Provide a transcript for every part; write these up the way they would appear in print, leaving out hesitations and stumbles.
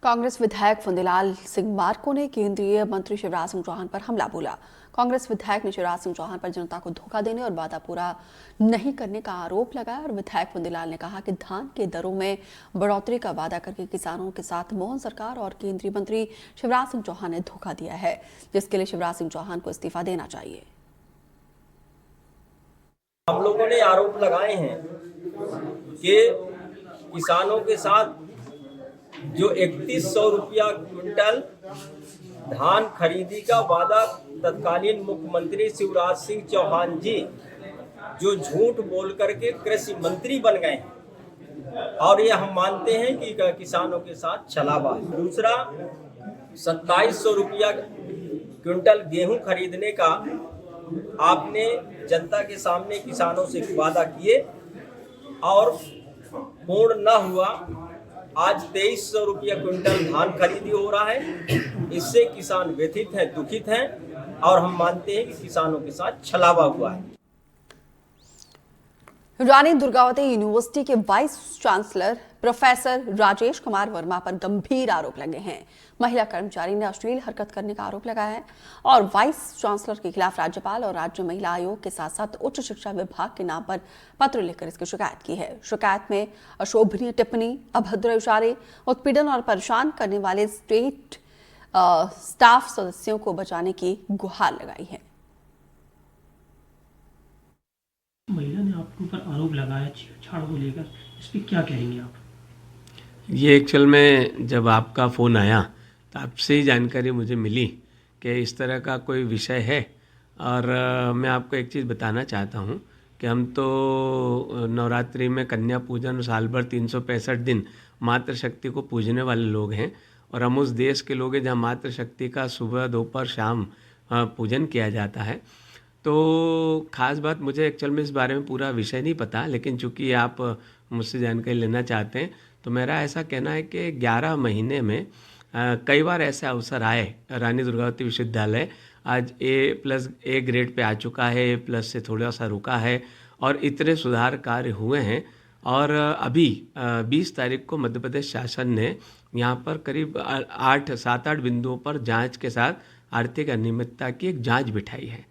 कांग्रेस विधायक फुंदीलाल सिंह मार्को ने केंद्रीय मंत्री शिवराज सिंह चौहान पर हमला बोला। कांग्रेस विधायक ने शिवराज सिंह चौहान पर जनता को धोखा देने और वादा पूरा नहीं करने का आरोप लगाया और विधायक फुंदीलाल ने कहा कि धान के दरों में बढ़ोतरी का वादा करके किसानों के साथ मोहन सरकार और केंद्रीय मंत्री शिवराज सिंह चौहान ने धोखा दिया है, जिसके लिए शिवराज सिंह चौहान को इस्तीफा देना चाहिए। हम लोगों ने आरोप लगाए हैं कि किसानों के साथ जो 3100 रुपया क्विंटल धान खरीदी का वादा तत्कालीन मुख्यमंत्री शिवराज सिंह चौहान जी जो झूठ बोल करके कृषि मंत्री बन गए हैं और ये हम मानते हैं कि किसानों के साथ छलावा है। दूसरा, 2700 रुपया क्विंटल गेहूं खरीदने का आपने जनता के सामने किसानों से वादा किए और पूर्ण न हुआ। आज 2300 रुपया क्विंटल धान खरीदी हो रहा है। इससे किसान व्यथित हैं, दुखित हैं और हम मानते हैं कि किसानों के साथ छलावा हुआ है। रानी दुर्गावती यूनिवर्सिटी के vice chancellor professor Rajesh Kumar Verma पर गंभीर आरोप लगे हैं। महिला कर्मचारी ने अश्लील हरकत करने का आरोप लगाया है और वाइस चांसलर के खिलाफ राज्यपाल और राज्य महिला आयोग के साथ साथ उच्च शिक्षा विभाग के नाम पर पत्र लिखकर इसकी शिकायत की है। शिकायत में अशोभनीय टिप्पणी, अभद्र इशारे, उत्पीड़न और परेशान करने वाले स्टेट स्टाफ सदस्यों को बचाने की गुहार लगाई है। महिला ने आपके ऊपर आरोप लगाया छेड़छाड़ को लेकर, इस पर क्या कहेंगे आप? ये एक्चुअल में जब आपका फ़ोन आया तो आपसे ही जानकारी मुझे मिली कि इस तरह का कोई विषय है। और मैं आपको एक चीज़ बताना चाहता हूँ कि हम तो नवरात्रि में कन्या पूजन साल भर 365 दिन मातृशक्ति को पूजने वाले लोग हैं और हम उस देश के लोग हैं जहाँ मातृशक्ति का सुबह दोपहर शाम पूजन किया जाता है। तो ख़ास बात मुझे एक्चुअल में इस बारे में पूरा विषय नहीं पता, लेकिन चूँकि आप मुझसे जानकारी लेना चाहते हैं तो मेरा ऐसा कहना है कि 11 महीने में कई बार ऐसे अवसर आए। रानी दुर्गावती विश्वविद्यालय आज A+ ग्रेड पे आ चुका है, A+ से थोड़ा सा रुका है और इतने सुधार कार्य हुए हैं। और अभी 20 तारीख को मध्य प्रदेश शासन ने यहाँ पर करीब 7-8 बिंदुओं पर जांच के साथ आर्थिक अनियमितता की एक जांच बिठाई है।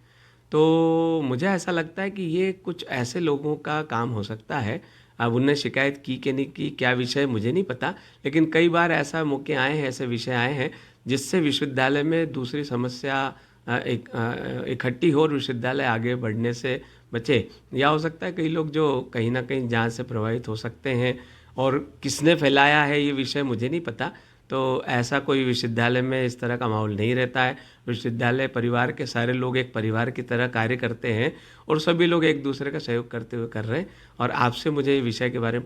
तो मुझे ऐसा लगता है कि ये कुछ ऐसे लोगों का काम हो सकता है। अब उनने शिकायत की कि नहीं की, क्या विषय मुझे नहीं पता, लेकिन कई बार ऐसा मौके आए हैं, ऐसे विषय आए हैं जिससे विश्वविद्यालय में दूसरी समस्या इकट्ठी हो और विश्वविद्यालय आगे बढ़ने से बचे। या हो सकता है कई लोग जो कहीं ना कहीं जांच से प्रभावित हो सकते हैं और किसने फैलाया है ये विषय मुझे नहीं पता। तो ऐसा कोई विश्वविद्यालय में इस तरह का माहौल नहीं रहता है। विश्वविद्यालय परिवार के सारे लोग एक परिवार की तरह कार्य करते हैं और सभी लोग एक दूसरे का सहयोग करते हुए कर रहे हैं। और आपसे मुझे ये विषय के बारे में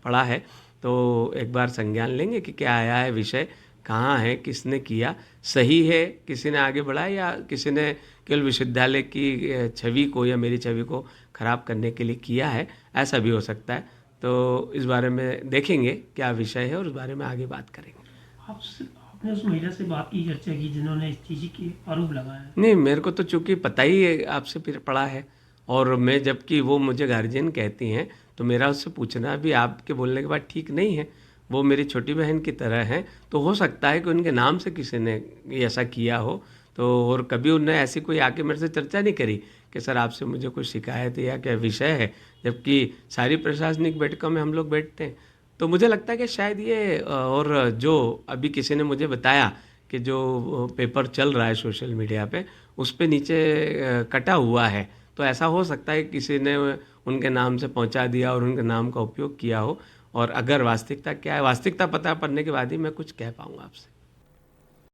पड़ा है तो एक बार संज्ञान लेंगे कि क्या आया है विषय, कहाँ है, किसने किया, सही है, किसी ने आगे बढ़ाया या किसी ने केवल विश्वविद्यालय की छवि को या मेरी छवि को खराब करने के लिए किया है, ऐसा भी हो सकता है। तो इस बारे में देखेंगे क्या विषय है और उस बारे में आगे बात करेंगे। आपने उस महिला से बात की, चर्चा की जिन्होंने इस चीज़ की आरोप लगाया? नहीं, मेरे को तो चूँकि पता ही आपसे फिर पड़ा है और मैं जबकि वो मुझे गार्जियन कहती हैं तो मेरा उससे पूछना भी आपके बोलने के बाद ठीक नहीं है। वो मेरी छोटी बहन की तरह हैं, तो हो सकता है कि उनके नाम से किसी ने ऐसा किया हो। तो और कभी उनने ऐसी कोई आके मेरे से चर्चा नहीं करी कि सर आपसे मुझे कोई शिकायत है या क्या विषय है, जबकि सारी प्रशासनिक बैठकों में हम लोग बैठते हैं। तो मुझे लगता है कि शायद ये और जो अभी किसी ने मुझे बताया कि जो पेपर चल रहा है सोशल मीडिया पे उस पे नीचे कटा हुआ है, तो ऐसा हो सकता है किसी ने उनके नाम से पहुंचा दिया और उनके नाम का उपयोग किया हो। और अगर वास्तविकता क्या है, वास्तविकता पता पड़ने के बाद ही मैं कुछ कह पाऊँगा आपसे।